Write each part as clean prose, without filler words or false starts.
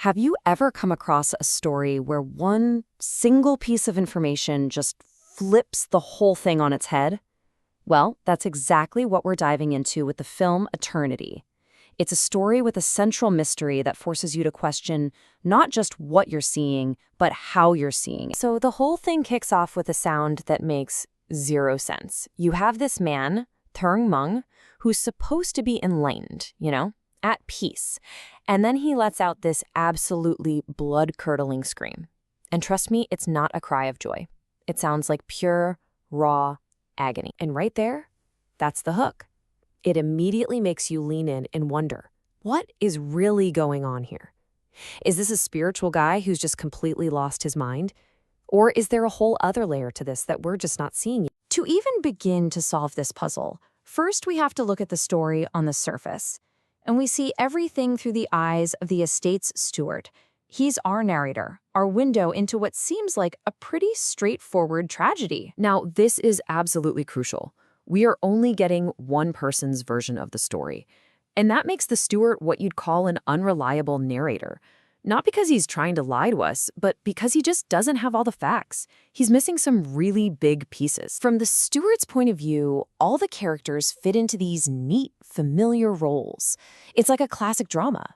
Have you ever come across a story where one single piece of information just flips the whole thing on its head? Well, that's exactly what we're diving into with the film Eternity. It's a story with a central mystery that forces you to question not just what you're seeing, but how you're seeing it. So the whole thing kicks off with a sound that makes zero sense. You have this man, Shang Meng, who's supposed to be enlightened, at peace. And then he lets out this absolutely blood-curdling scream. And trust me, it's not a cry of joy. It sounds like pure, raw agony. And right there, that's the hook. It immediately makes you lean in and wonder, what is really going on here? Is this a spiritual guy who's just completely lost his mind? Or is there a whole other layer to this that we're just not seeing yet? To even begin to solve this puzzle, first we have to look at the story on the surface. And we see everything through the eyes of the estate's steward. He's our narrator, our window into what seems like a pretty straightforward tragedy. Now, this is absolutely crucial. We are only getting one person's version of the story. And that makes the steward what you'd call an unreliable narrator. Not because he's trying to lie to us, but because he just doesn't have all the facts. He's missing some really big pieces. From the steward's point of view, all the characters fit into these neat, familiar roles. It's like a classic drama.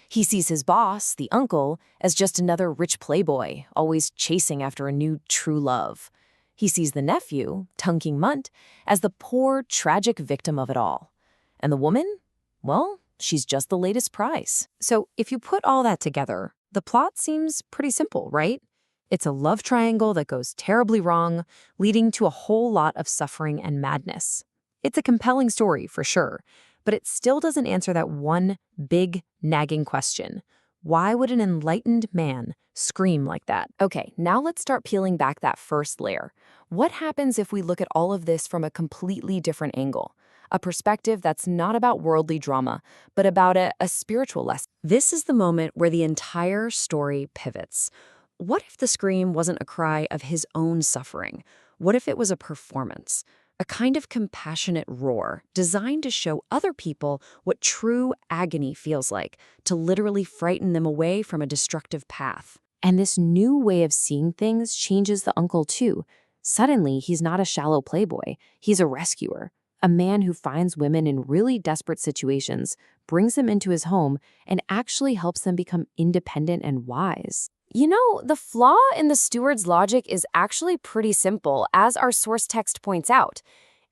He sees his boss, the uncle, as just another rich playboy, always chasing after a new true love. He sees the nephew, Tunking Munt, as the poor, tragic victim of it all. And the woman? Well, she's just the latest prize. So if you put all that together, the plot seems pretty simple, right? It's a love triangle that goes terribly wrong, leading to a whole lot of suffering and madness. It's a compelling story, for sure, but it still doesn't answer that one big, nagging question. Why would an enlightened man scream like that? Okay, now let's start peeling back that first layer. What happens if we look at all of this from a completely different angle? A perspective that's not about worldly drama, but about a spiritual lesson. This is the moment where the entire story pivots. What if the scream wasn't a cry of his own suffering? What if it was a performance? A kind of compassionate roar designed to show other people what true agony feels like, to literally frighten them away from a destructive path. And this new way of seeing things changes the uncle too. Suddenly, he's not a shallow playboy. He's a rescuer. A man who finds women in really desperate situations, brings them into his home, and actually helps them become independent and wise. The flaw in the steward's logic is actually pretty simple, as our source text points out.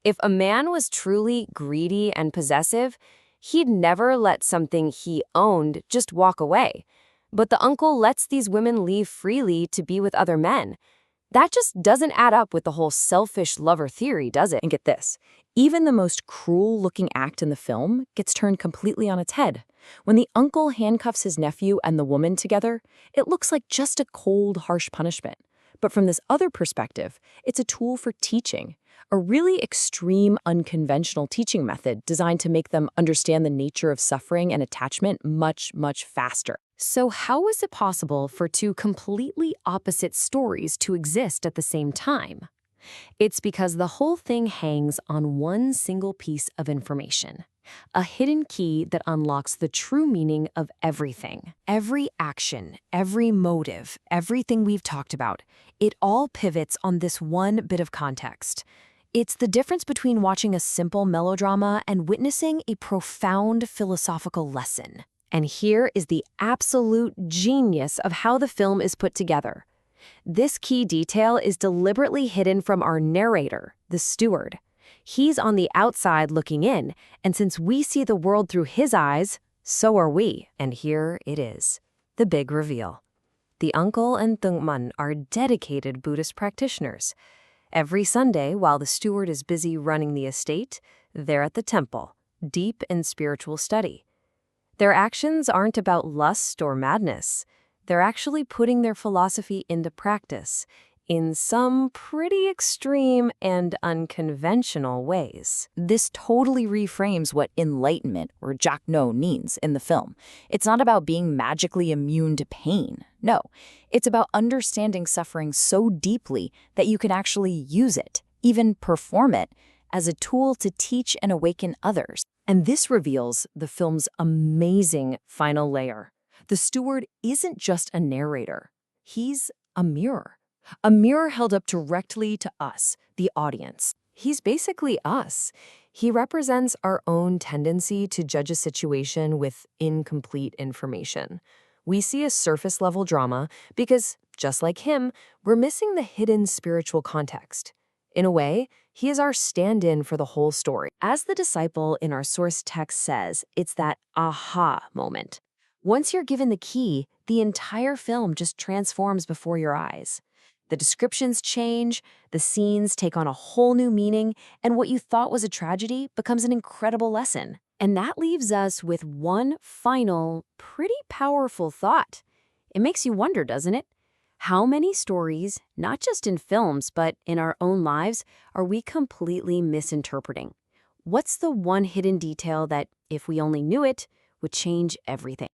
If a man was truly greedy and possessive, he'd never let something he owned just walk away. But the uncle lets these women leave freely to be with other men. That just doesn't add up with the whole selfish lover theory, does it? And get this, even the most cruel-looking act in the film gets turned completely on its head. When the uncle handcuffs his nephew and the woman together, it looks like just a cold, harsh punishment. But from this other perspective, it's a tool for teaching, a really extreme, unconventional teaching method designed to make them understand the nature of suffering and attachment much, much faster. So how is it possible for two completely opposite stories to exist at the same time? It's because the whole thing hangs on one single piece of information, a hidden key that unlocks the true meaning of everything. Every action, every motive, everything we've talked about, it all pivots on this one bit of context. It's the difference between watching a simple melodrama and witnessing a profound philosophical lesson. And here is the absolute genius of how the film is put together. This key detail is deliberately hidden from our narrator, the steward. He's on the outside looking in, and since we see the world through his eyes, so are we. And here it is, the big reveal. The uncle and Shang Meng are dedicated Buddhist practitioners. Every Sunday, while the steward is busy running the estate, they're at the temple, deep in spiritual study. Their actions aren't about lust or madness. They're actually putting their philosophy into practice in some pretty extreme and unconventional ways. This totally reframes what enlightenment or giảng means in the film. It's not about being magically immune to pain. No, it's about understanding suffering so deeply that you can actually use it, even perform it, as a tool to teach and awaken others. And this reveals the film's amazing final layer. The steward isn't just a narrator. He's a mirror held up directly to us, the audience. He's basically us. He represents our own tendency to judge a situation with incomplete information. We see a surface-level drama because, just like him, we're missing the hidden spiritual context. In a way, he is our stand-in for the whole story. As the disciple in our source text says, it's that aha moment. Once you're given the key, the entire film just transforms before your eyes. The descriptions change, the scenes take on a whole new meaning, and what you thought was a tragedy becomes an incredible lesson. And that leaves us with one final, pretty powerful thought. It makes you wonder, doesn't it? How many stories, not just in films, but in our own lives, are we completely misinterpreting? What's the one hidden detail that, if we only knew it, would change everything?